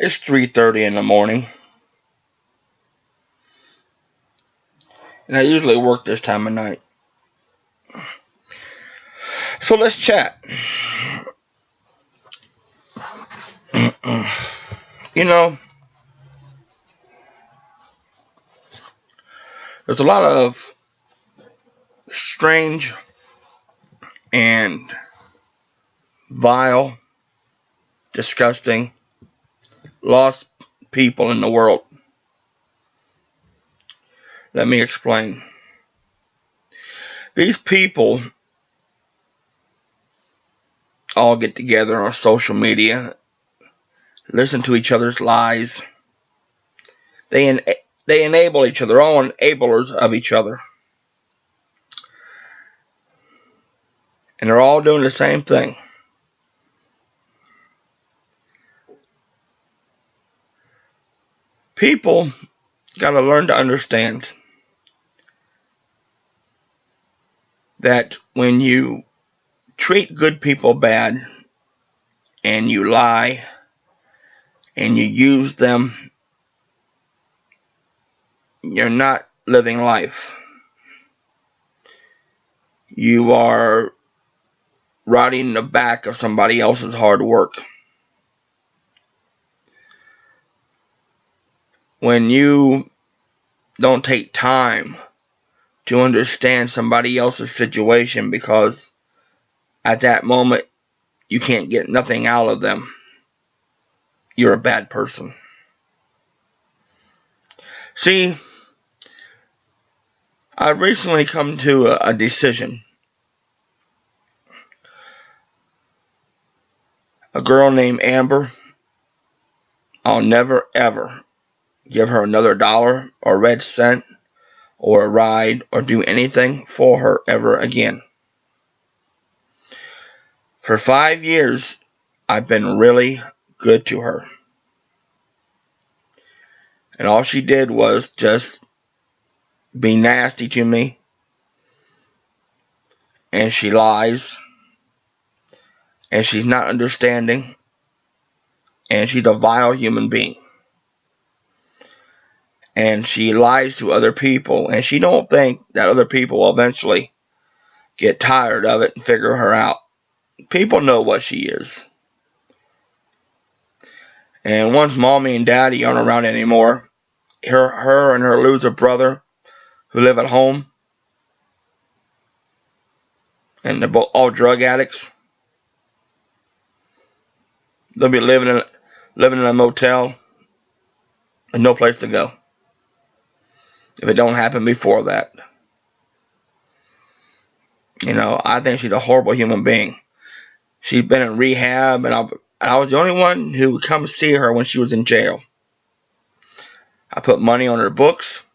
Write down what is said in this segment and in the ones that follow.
It's 3:30 in the morning, and I usually work this time of night. So let's chat. You know, there's a lot of strange and vile, disgusting, lost people in the world. Let me explain. These people all get together on social media, listen to each other's lies. They they enable each other, all enablers of each other. And they're all doing the same thing. People got to learn to understand that when you treat good people bad and you lie and you use them, you're not living life. You are riding the back of somebody else's hard work. When you don't take time to understand somebody else's situation because at that moment you can't get nothing out of them, you're a bad person. See, I've recently come to a decision. A girl named Amber, I'll never ever give her another dollar or red cent or a ride or do anything for her ever again. For 5 years, I've been really good to her. And all she did was just be nasty to me. And she lies. And she's not understanding. And she's a vile human being. And she lies to other people. And she don't think that other people will eventually get tired of it and figure her out. People know what she is. And once mommy and daddy aren't around anymore, her and her loser brother who live at home, and they're both all drug addicts, they'll be living in a motel and no place to go if it don't happen before that. You know, I think she's a horrible human being. She's been in rehab, and I was the only one who would come see her when she was in jail. I put money on her books.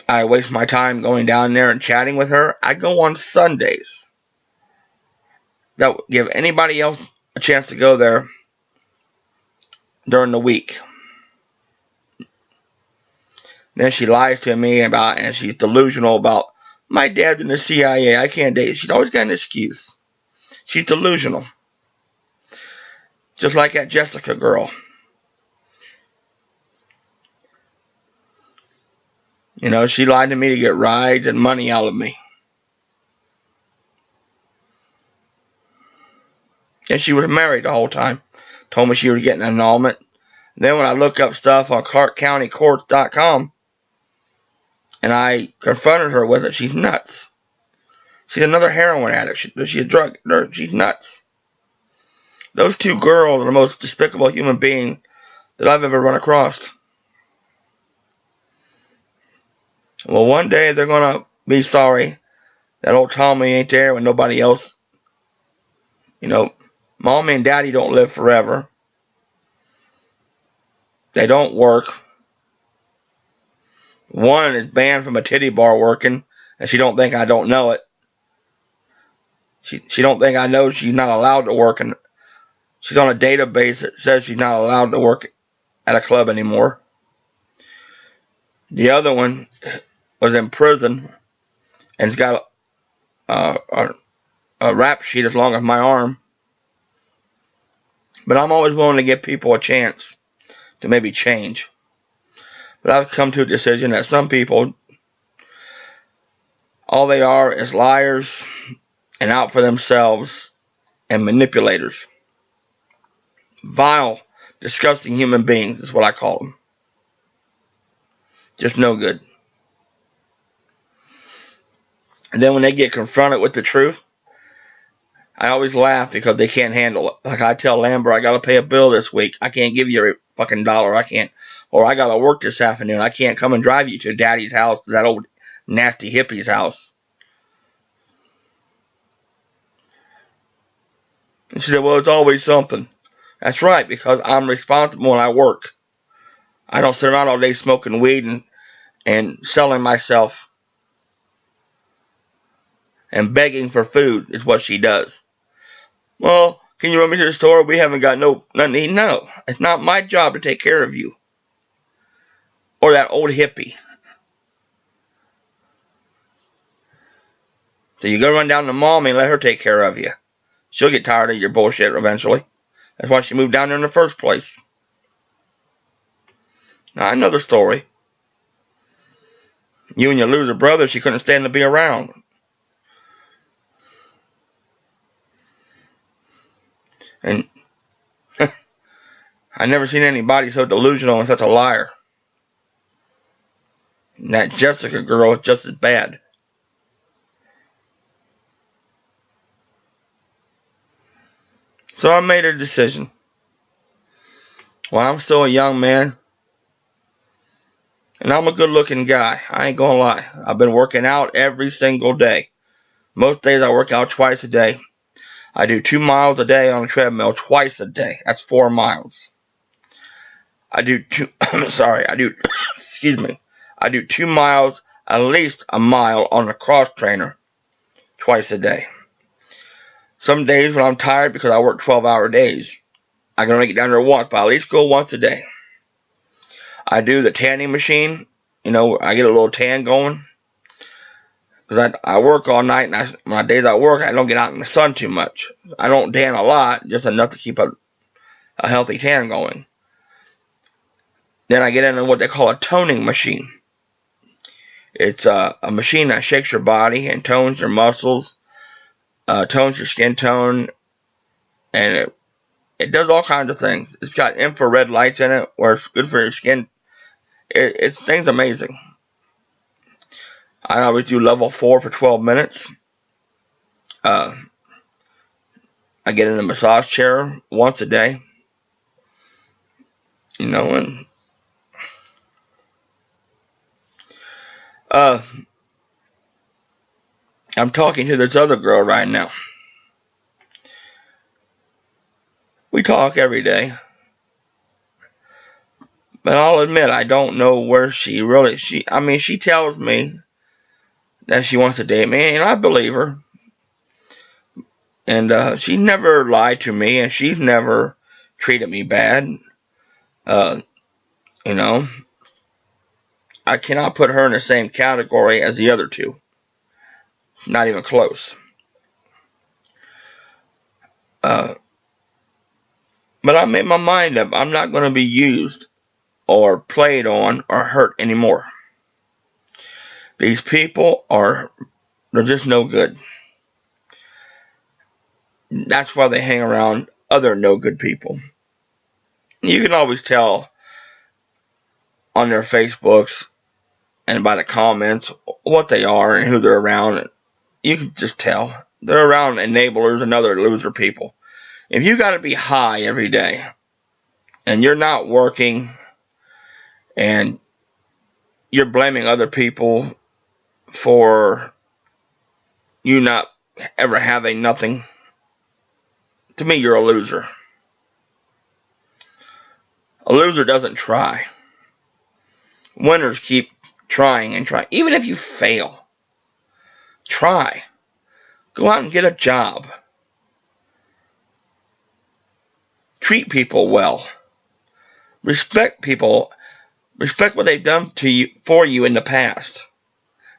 I waste my time going down there and chatting with her. I go on Sundays. That would give anybody else a chance to go there during the week. Then she lies to me about, and she's delusional about, my dad's in the CIA, I can't date. She's always got an excuse. She's delusional. Just like that Jessica girl. You know, she lied to me to get rides and money out of me. And she was married the whole time. Told me she was getting an annulment. Then when I look up stuff on ClarkCountyCourts.com and I confronted her with it, she's nuts. She's another heroin addict. She's a drug. She's nuts. Those two girls are the most despicable human being that I've ever run across. Well, one day they're going to be sorry that old Tommy ain't there when nobody else. You know, mommy and daddy don't live forever. They don't work. One is banned from a titty bar working, and she don't think I don't know it. She don't think I know she's not allowed to work, and she's on a database that says she's not allowed to work at a club anymore. The other one was in prison and's got a rap sheet as long as my arm But I'm always willing to give people a chance to maybe change. But I've come to a decision that some people, all they are is liars and out for themselves and manipulators. Vile, disgusting human beings is what I call them. Just no good. And then when they get confronted with the truth, I always laugh because they can't handle it. Like I tell Lambert, I gotta pay a bill this week. I can't give you a fucking dollar. I can't. Or I gotta work this afternoon. I can't come and drive you to Daddy's house, to that old nasty hippie's house. And she said, well, it's always something. That's right, because I'm responsible when I work. I don't sit around all day smoking weed and selling myself and begging for food is what she does. Well, can you run me to the store? We haven't got nothing to eat. No, it's not my job to take care of you. Or that old hippie. So you go run down to mommy and let her take care of you. She'll get tired of your bullshit eventually. That's why she moved down there in the first place. Now, another story. You and your loser brother, she couldn't stand to be around. And I never seen anybody so delusional and such a liar. And that Jessica girl is just as bad. So I made a decision. Well, I'm still a young man. And I'm a good looking guy. I ain't gonna lie. I've been working out every single day. Most days I work out twice a day. I do 2 miles a day on a treadmill twice a day. That's 4 miles. I do 2 miles, at least a mile on a cross trainer twice a day. Some days when I'm tired because I work 12-hour days, I can only get down there once, but I at least go once a day. I do the tanning machine. You know, I get a little tan going. Because I work all night, and my days I work, I don't get out in the sun too much. I don't tan a lot, just enough to keep a healthy tan going. Then I get into what they call a toning machine. It's a machine that shakes your body and tones your muscles, tones your skin tone, and it does all kinds of things. It's got infrared lights in it, where it's good for your skin. It's things amazing. I always do level 4 for 12 minutes. I get in the massage chair once a day. You know, and I'm talking to this other girl right now. We talk every day. But I'll admit, I don't know where she tells me that she wants to date me, and I believe her. And she never lied to me, and she's never treated me bad. You know, I cannot put her in the same category as the other two. Not even close. But I made my mind up. I'm not going to be used or played on or hurt anymore. These people they're just no good. That's why they hang around other no good people. You can always tell on their Facebooks and by the comments what they are and who they're around. You can just tell. They're around enablers and other loser people. If you got to be high every day and you're not working and you're blaming other people for you not ever having nothing, to me, you're a loser. A loser doesn't try. Winners keep trying and trying. Even if you fail, try. Go out and get a job. Treat people well. Respect people. Respect what they've done to you for you in the past.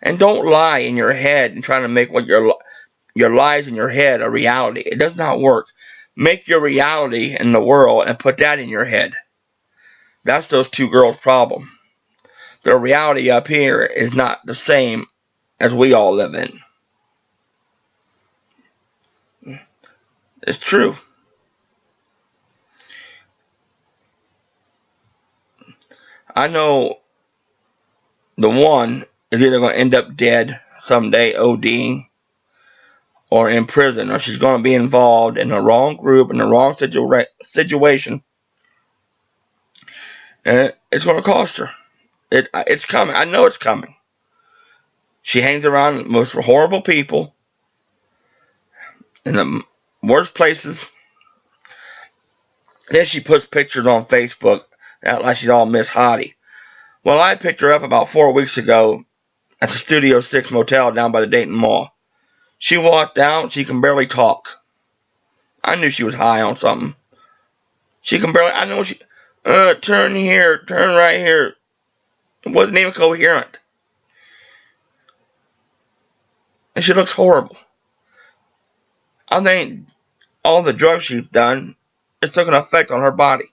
And don't lie in your head and try to make what your lies in your head a reality. It does not work. make your reality in the world and put that in your head. That's those two girls' problem. Their reality up here is not the same as we all live in. It's true. I know the one is either going to end up dead someday, ODing, or in prison, or she's going to be involved in the wrong group, in the wrong situation, and it's going to cost her. It's coming. I know it's coming. She hangs around the most horrible people in the worst places. Then she puts pictures on Facebook out like she's all Miss Hottie. Well, I picked her up about 4 weeks ago at the Studio 6 motel down by the Dayton Mall. She walked out. She can barely talk. I knew she was high on something. She can barely. I know she. Turn here. Turn right here. It wasn't even coherent. And she looks horrible. I think all the drugs she's done, it's took an effect on her body.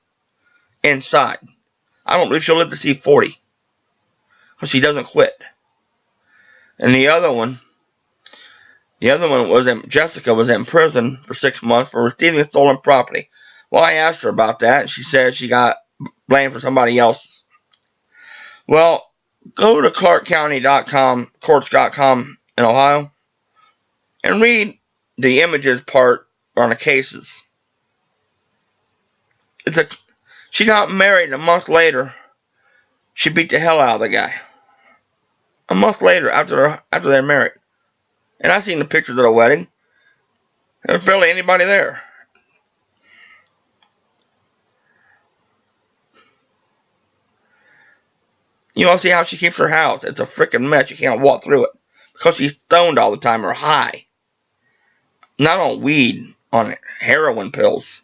Inside. I don't believe she'll live to see 40. Because she doesn't quit. And the other one was Jessica was in prison for 6 months for receiving stolen property. Well, I asked her about that, and she said she got blamed for somebody else. Well, go to ClarkCounty.com, courts.com in Ohio, and read the images part on the cases. She got married, and a month later, she beat the hell out of the guy. A month later, after they're married. And I seen the pictures of the wedding. There was barely anybody there. You want to see how she keeps her house? It's a freaking mess. You can't walk through it. Because she's stoned all the time or high. Not on weed, on heroin pills.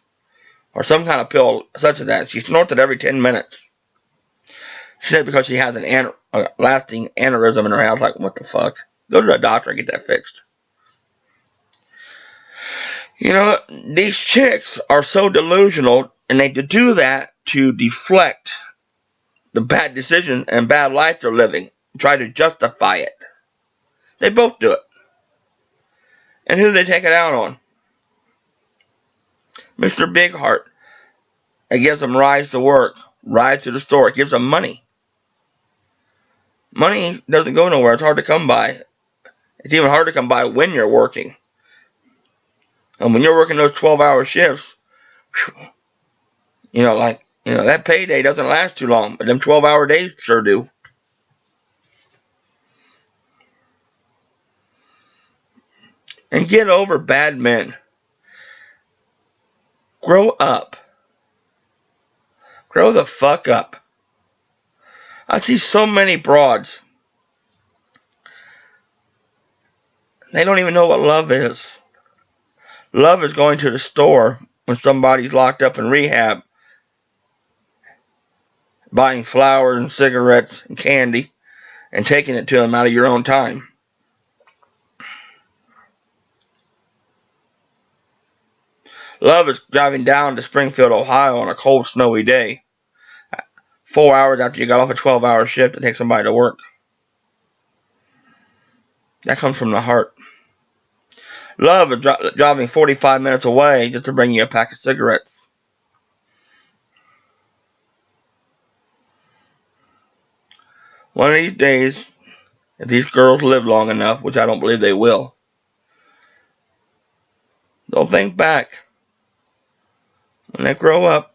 Or some kind of pill such as that. She snorts it every 10 minutes. She said because she has a lasting aneurysm in her house. Like, what the fuck? Go to the doctor and get that fixed. You know, these chicks are so delusional, and they do that to deflect the bad decisions and bad life they're living. Try to justify it. They both do it. And who do they take it out on? Mr. Big Heart. It gives them rides to work, rides to the store. It gives them money. Money doesn't go nowhere. It's hard to come by. It's even hard to come by when you're working. And when you're working those 12-hour shifts, that payday doesn't last too long. But them 12-hour days sure do. And get over bad men. Grow up. Grow the fuck up. I see so many broads. They don't even know what love is. Love is going to the store when somebody's locked up in rehab, buying flowers and cigarettes and candy, and taking it to them out of your own time. Love is driving down to Springfield, Ohio on a cold, snowy day. 4 hours after you got off a 12-hour shift to take somebody to work. That comes from the heart. Love is driving 45 minutes away just to bring you a pack of cigarettes. One of these days, if these girls live long enough, which I don't believe they will, they'll think back. When they grow up.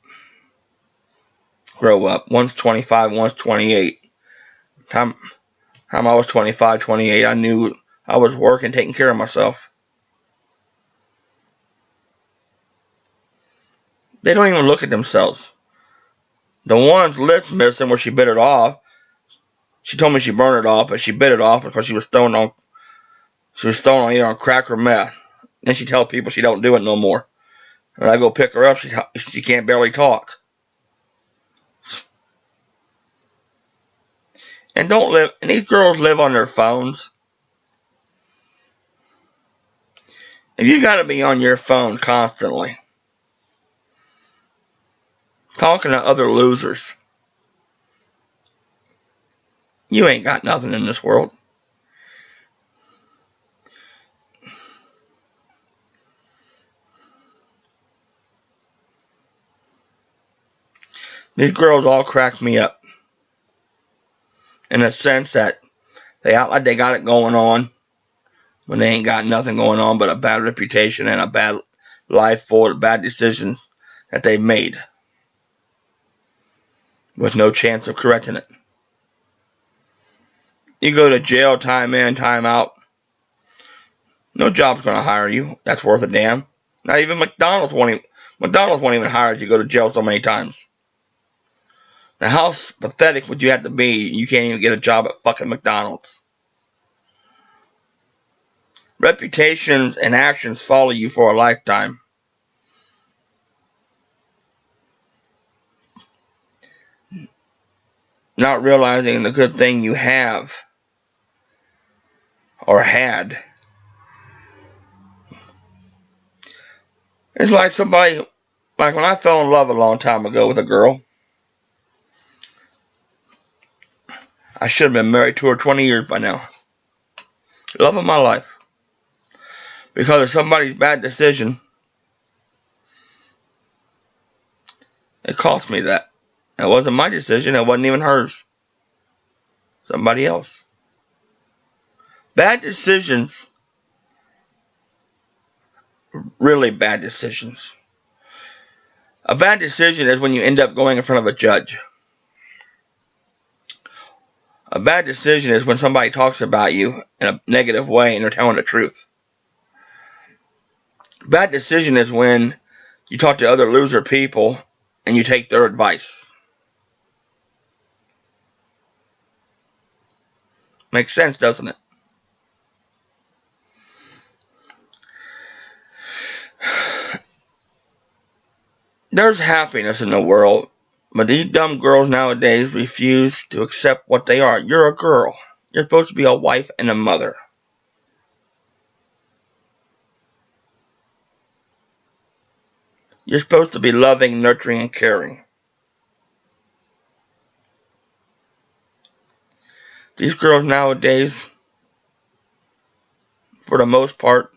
One's 25, one's 28. Time I was 25, 28, I knew I was working, taking care of myself. They don't even look at themselves. The one's lips missing where she bit it off. She told me she burned it off, but she bit it off because she was stoned on either on crack or meth. Then she tells people she don't do it no more. When I go pick her up, she can't barely talk. And these girls live on their phones. If you gotta be on your phone constantly, talking to other losers. You ain't got nothing in this world. These girls all crack me up. In a sense that they act like they got it going on when they ain't got nothing going on but a bad reputation and a bad life full of bad decisions that they've made with no chance of correcting it. You go to jail time in, time out. No job's going to hire you. That's worth a damn. Not even McDonald's won't even hire you to go to jail so many times. Now how pathetic would you have to be? You can't even get a job at fucking McDonald's. Reputations and actions follow you for a lifetime. Not realizing the good thing you have or had. It's like somebody, like when I fell in love a long time ago with a girl, I should have been married to her 20 years by now. Love of my life. Because of somebody's bad decision, it cost me that. It wasn't my decision. It wasn't even hers. Somebody else. Bad decisions. Really bad decisions. A bad decision is when you end up going in front of a judge. A bad decision is when somebody talks about you in a negative way and they're telling the truth. Bad decision is when you talk to other loser people and you take their advice. Makes sense, doesn't it? There's happiness in the world, but these dumb girls nowadays refuse to accept what they are. You're a girl. You're supposed to be a wife and a mother. You're supposed to be loving, nurturing, and caring. These girls nowadays, for the most part,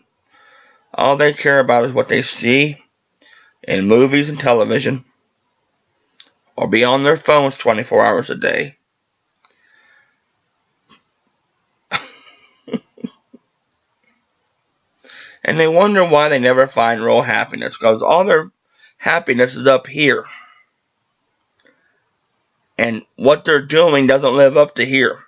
all they care about is what they see in movies and television, or be on their phones 24 hours a day. And they wonder why they never find real happiness, because all their happiness is up here. And what they're doing doesn't live up to here.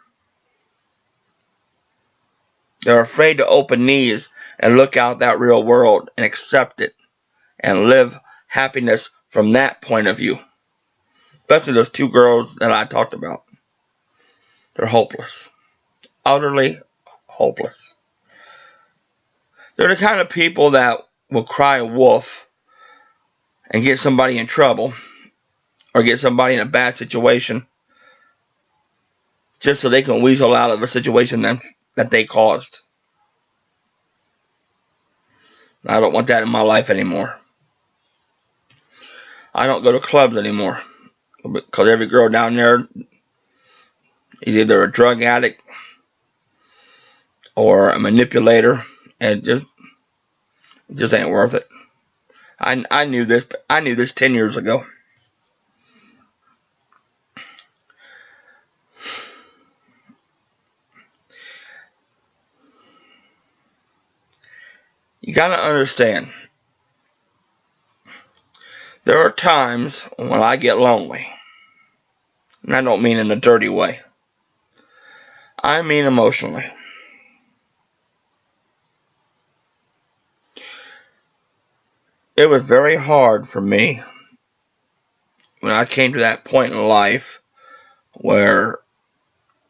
They're afraid to open knees and look out that real world and accept it and live happiness from that point of view. Especially those two girls that I talked about. They're hopeless. Utterly hopeless. They're the kind of people that will cry wolf and get somebody in trouble or get somebody in a bad situation just so they can weasel out of a situation that they caused. I don't want that in my life anymore. I don't go to clubs anymore because every girl down there is either a drug addict or a manipulator, and it just ain't worth it. I knew this 10 years ago. You gotta understand, there are times when I get lonely. And I don't mean in a dirty way. I mean emotionally. It was very hard for me when I came to that point in life where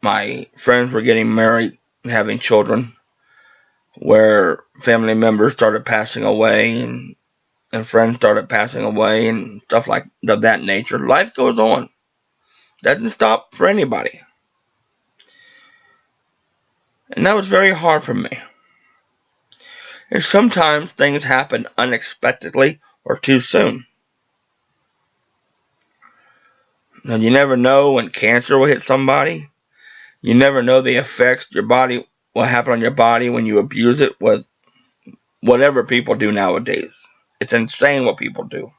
my friends were getting married and having children, where family members started passing away and friends started passing away and stuff like of that nature. Life goes on. Doesn't stop for anybody. And that was very hard for me. And sometimes things happen unexpectedly or too soon. Now, you never know when cancer will hit somebody. You never know the effects your body will happen on your body when you abuse it with whatever people do nowadays. It's insane what people do.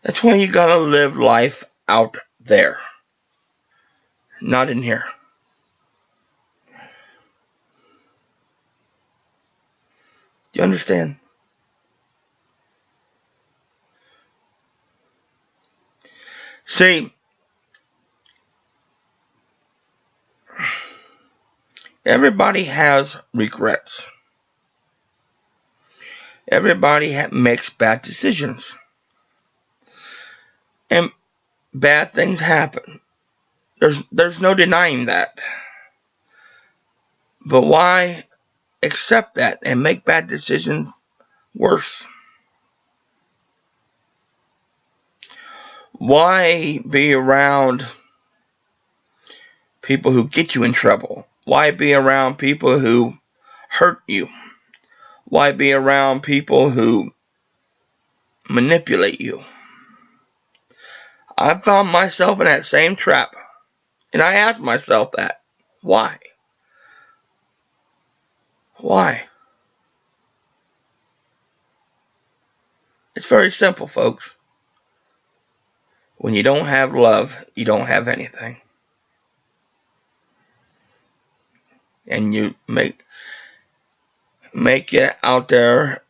That's why you gotta live life out there, not in here. Do you understand? See, everybody has regrets. Everybody makes bad decisions. And bad things happen. There's no denying that. But why accept that and make bad decisions worse? Why be around people who get you in trouble? Why be around people who hurt you? Why be around people who manipulate you? I found myself in that same trap. And I asked myself that. Why? Why? It's very simple, folks. When you don't have love, you don't have anything. And you make it out there,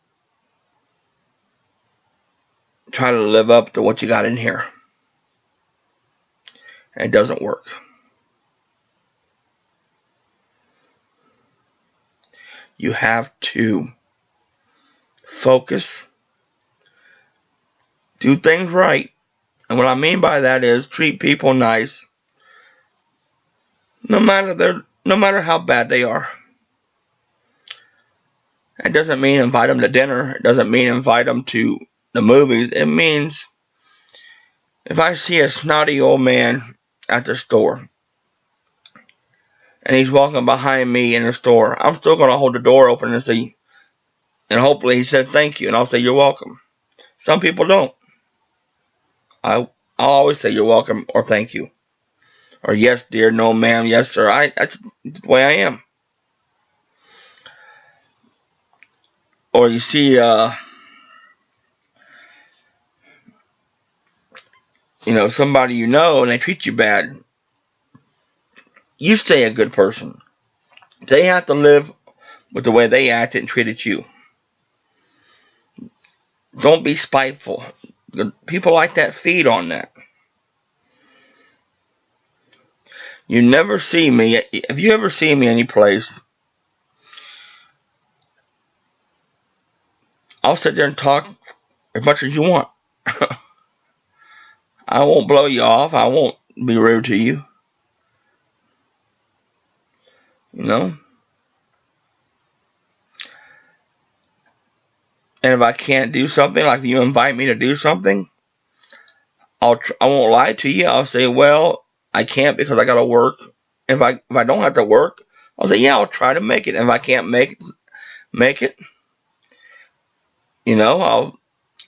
try to live up to what you got in here. And it doesn't work. You have to focus, do things right. And what I mean by that is treat people nice, no matter how bad they are. It doesn't mean invite them to dinner. It doesn't mean invite them to the movies. It means if I see a snotty old man at the store and he's walking behind me in the store, I'm still going to hold the door open and say, and hopefully he says thank you, and I'll say you're welcome. Some people don't. I'll always say you're welcome or thank you. Or yes, dear, no, ma'am, yes, sir. That's the way I am. Or you see, somebody you know and they treat you bad. You stay a good person. They have to live with the way they acted and treated you. Don't be spiteful. People like that feed on that. You never see me. If you ever see me any place, I'll sit there and talk as much as you want. I won't blow you off. I won't be rude to you. You know? And if I can't do something, like if you invite me to do something, I won't lie to you. I'll say, well, I can't because I gotta work. If I don't have to work, I'll say, yeah, I'll try to make it. And if I can't make it,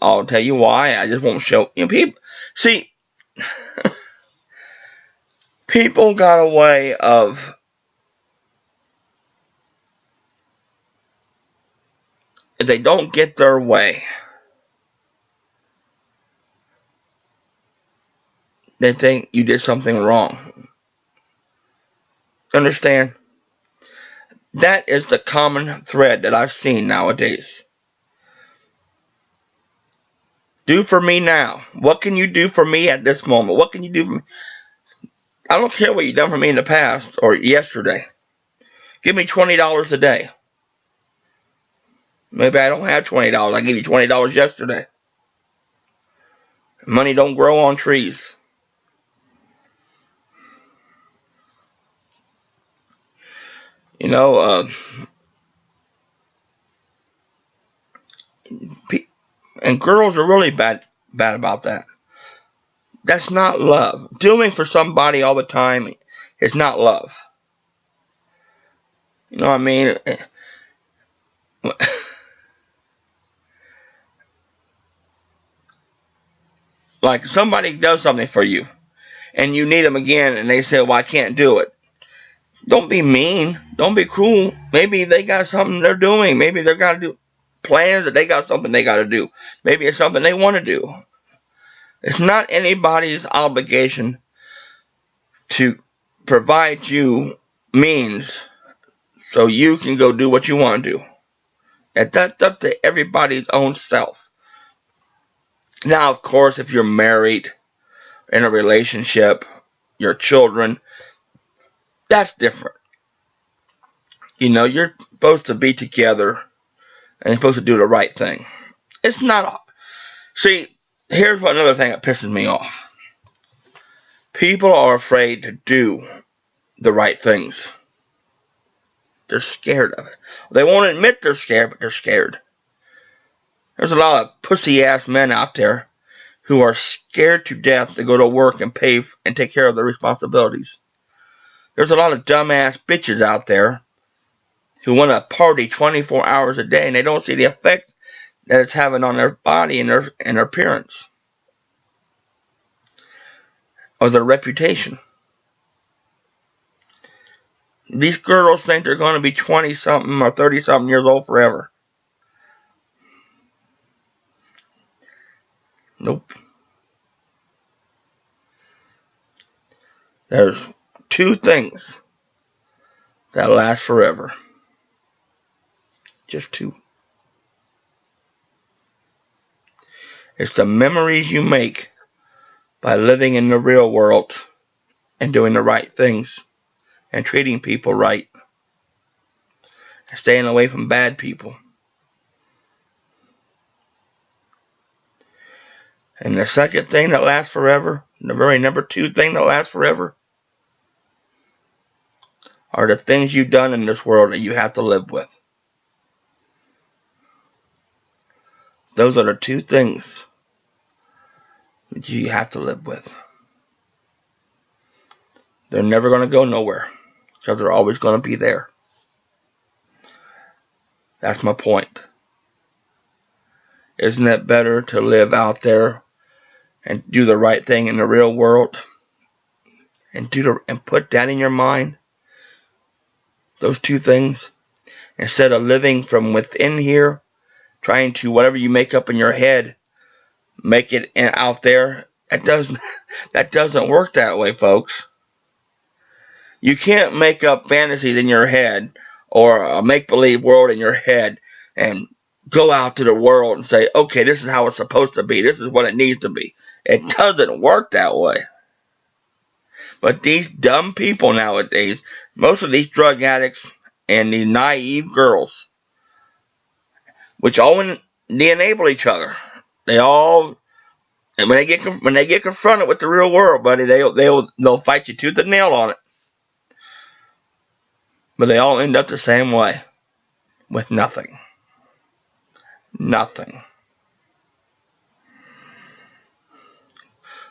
I'll tell you why. I just won't show. People see, people got a way of if they don't get their way, they think you did something wrong. Understand? That is the common thread that I've seen nowadays. Do for me now. What can you do for me at this moment? What can you do for me? I don't care what you've done for me in the past or yesterday. Give me $20 a day. Maybe I don't have $20. I gave you $20 yesterday. Money don't grow on trees. And girls are really bad about that. That's not love. Doing for somebody all the time is not love. You know what I mean? Like somebody does something for you and you need them again and they say, well, I can't do it. Don't be mean. Don't be cruel. Maybe they got something they're doing. Maybe they're got to do plans that they got something they got to do. Maybe it's something they want to do. It's not anybody's obligation to provide you means so you can go do what you want to do. And that's up to everybody's own self. Now, of course, if you're married, in a relationship, your children, that's different. You know, you're supposed to be together and you're supposed to do the right thing. It's not. See, here's another thing that pisses me off. People are afraid to do the right things. They're scared of it. They won't admit they're scared, but they're scared. There's a lot of pussy-ass men out there who are scared to death to go to work and pay and take care of their responsibilities. There's a lot of dumbass bitches out there who want to party 24 hours a day and they don't see the effect that it's having on their body and their appearance or their reputation. These girls think they're going to be 20-something or 30-something years old forever. Nope. There's two things that last forever. Just two. It's the memories you make by living in the real world and doing the right things and treating people right and staying away from bad people. And the second thing that lasts forever, the very number two thing that lasts forever, are the things you've done in this world that you have to live with. Those are the two things that you have to live with. They're never going to go nowhere because they're always going to be there. That's my point. Isn't it better to live out there and do the right thing in the real world and put that in your mind? Those two things, instead of living from within here, trying to whatever you make up in your head, make it out there. That doesn't work that way, folks. You can't make up fantasies in your head or a make-believe world in your head and go out to the world and say, okay, this is how it's supposed to be. This is what it needs to be. It doesn't work that way. But these dumb people nowadays, most of these drug addicts and these naive girls, which all they enable each other. They all, and when they get confronted with the real world, buddy, they'll fight you tooth and nail on it. But they all end up the same way, with nothing. Nothing.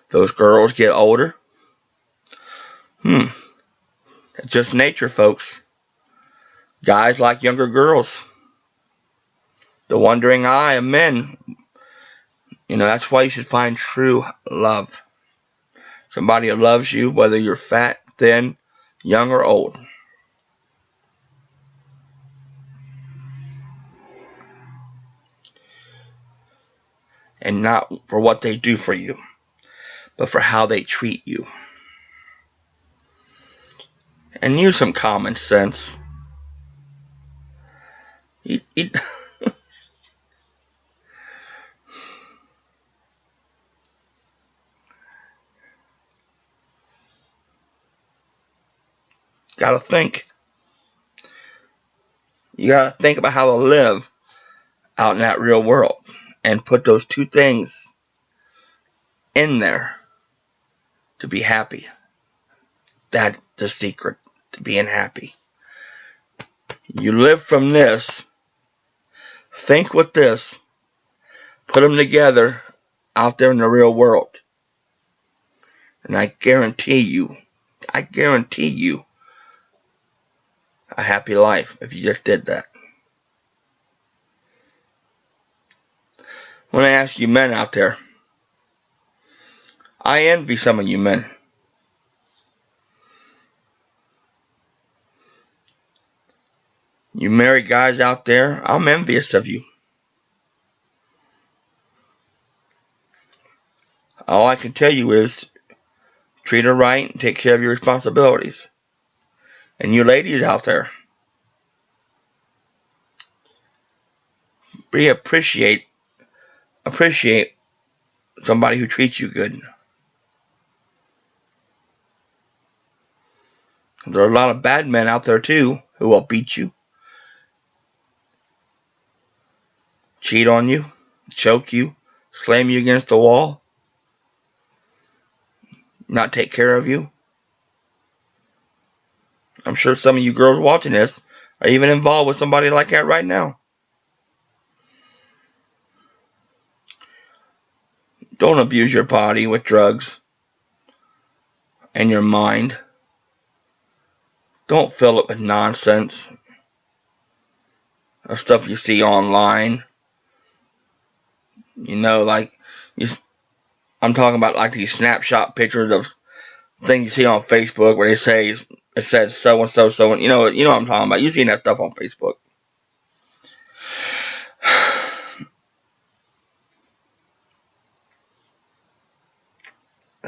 Those girls get older. It's just nature, folks. Guys like younger girls. The wandering eye of men. You know, that's why you should find true love. Somebody who loves you, whether you're fat, thin, young, or old. And not for what they do for you, but for how they treat you. And use some common sense. Gotta think. You gotta think about how to live out in that real world and put those two things in there to be happy. That's the secret to being happy. You live from this, think with this, put them together out there in the real world. And I guarantee you a happy life if you just did that. I want to ask you men out there, I envy some of you men. You married guys out there, I'm envious of you. All I can tell you is treat her right and take care of your responsibilities. And you ladies out there, appreciate somebody who treats you good. There are a lot of bad men out there too who will beat you, cheat on you, choke you, slam you against the wall, not take care of you. I'm sure some of you girls watching this are even involved with somebody like that right now. Don't abuse your body with drugs and your mind. Don't fill it with nonsense of stuff you see online. You know, like, I'm talking about like these snapshot pictures of things you see on Facebook where they say it says so and so, so and you know what I'm talking about. You've seen that stuff on Facebook.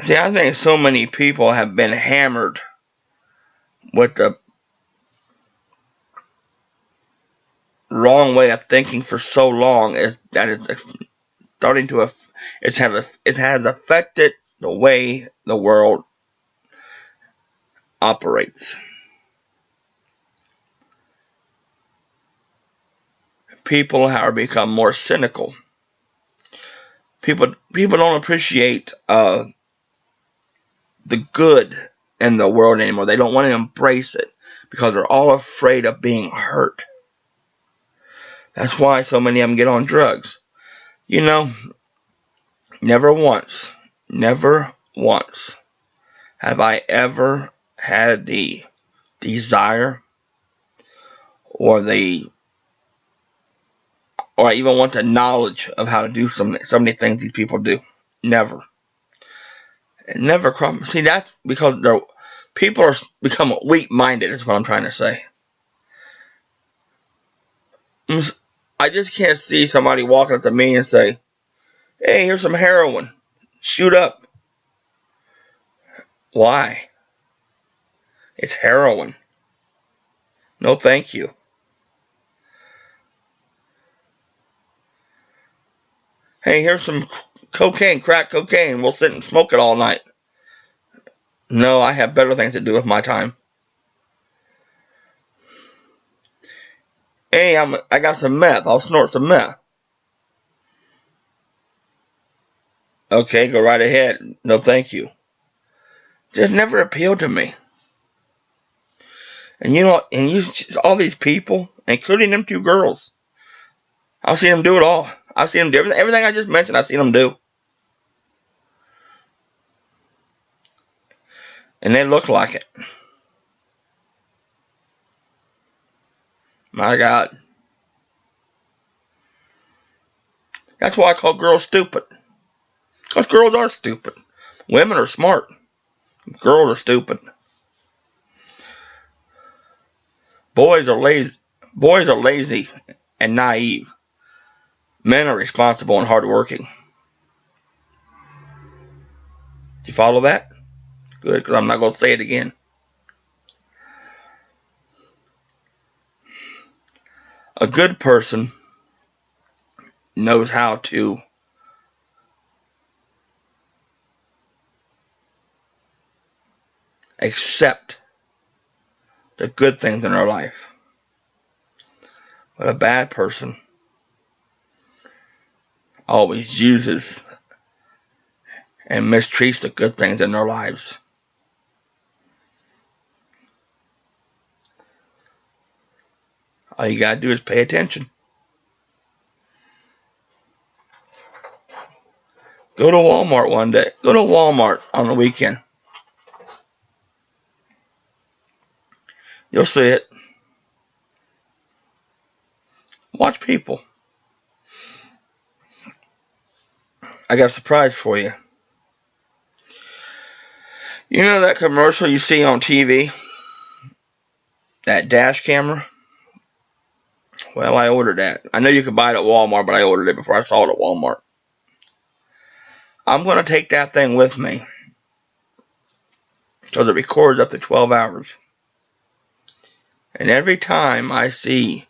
See, I think so many people have been hammered with the wrong way of thinking for so long is that it's starting to it has affected the way the world operates. People have become more cynical. People don't appreciate the good in the world anymore. They don't want to embrace it because they're all afraid of being hurt. That's why so many of them get on drugs. You know, never once have I ever had the desire or I even want the knowledge of how to do so many things these people do. Never. It never crossed. See, that's because people are become weak-minded is what I'm trying to say. I just can't see somebody walking up to me and say, hey, here's some heroin. Shoot up. Why? It's heroin. No, thank you. Hey, here's some cocaine, crack cocaine. We'll sit and smoke it all night. No, I have better things to do with my time. Hey, I got some meth. I'll snort some meth. Okay, go right ahead. No, thank you. Just never appealed to me. And all these people, including them two girls, I've seen them do it all. I've seen them do everything I just mentioned. I've seen them do. And they look like it. My God. That's why I call girls stupid. Because girls are stupid. Women are smart. Girls are stupid. Boys are lazy and naive. Men are responsible and hardworking. Do you follow that? Good, because I'm not going to say it again. A good person knows how to accept the good things in their life. But a bad person always uses and mistreats the good things in their lives. All you gotta do is pay attention. Go to Walmart one day. Go to Walmart on the weekend. You'll see it. Watch people. I got a surprise for you. You know that commercial you see on TV? That dash camera? Well, I ordered that. I know you could buy it at Walmart, but I ordered it before I saw it at Walmart. I'm going to take that thing with me, because it records up to 12 hours. And every time I see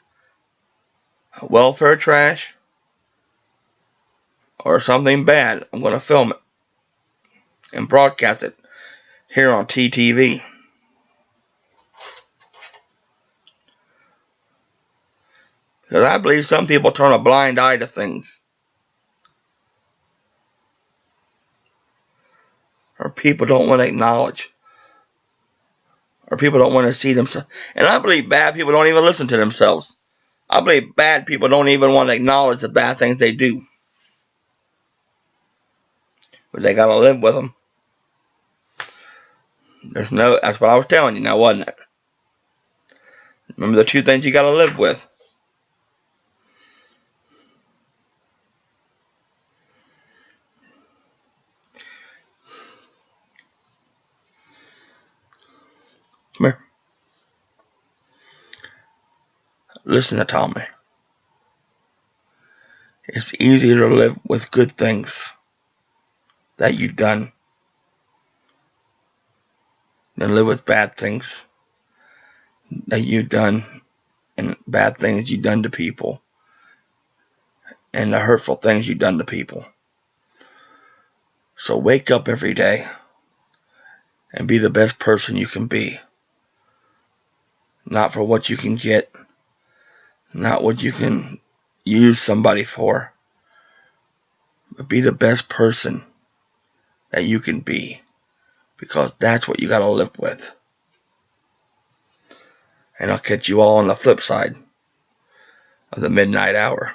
welfare trash or something bad, I'm going to film it and broadcast it here on TTV. Because I believe some people turn a blind eye to things. Or people don't want to acknowledge. Or people don't want to see themselves. And I believe bad people don't even listen to themselves. I believe bad people don't even want to acknowledge the bad things they do. But they got to live with them. That's what I was telling you now, wasn't it? Remember the two things you got to live with. Come here. Listen to Tommy. It's easier to live with good things that you've done than live with bad things that you've done and bad things you've done to people and the hurtful things you've done to people. So wake up every day and be the best person you can be. Not for what you can get, not what you can use somebody for, but be the best person that you can be, because that's what you got to live with. And I'll catch you all on the flip side of the midnight hour.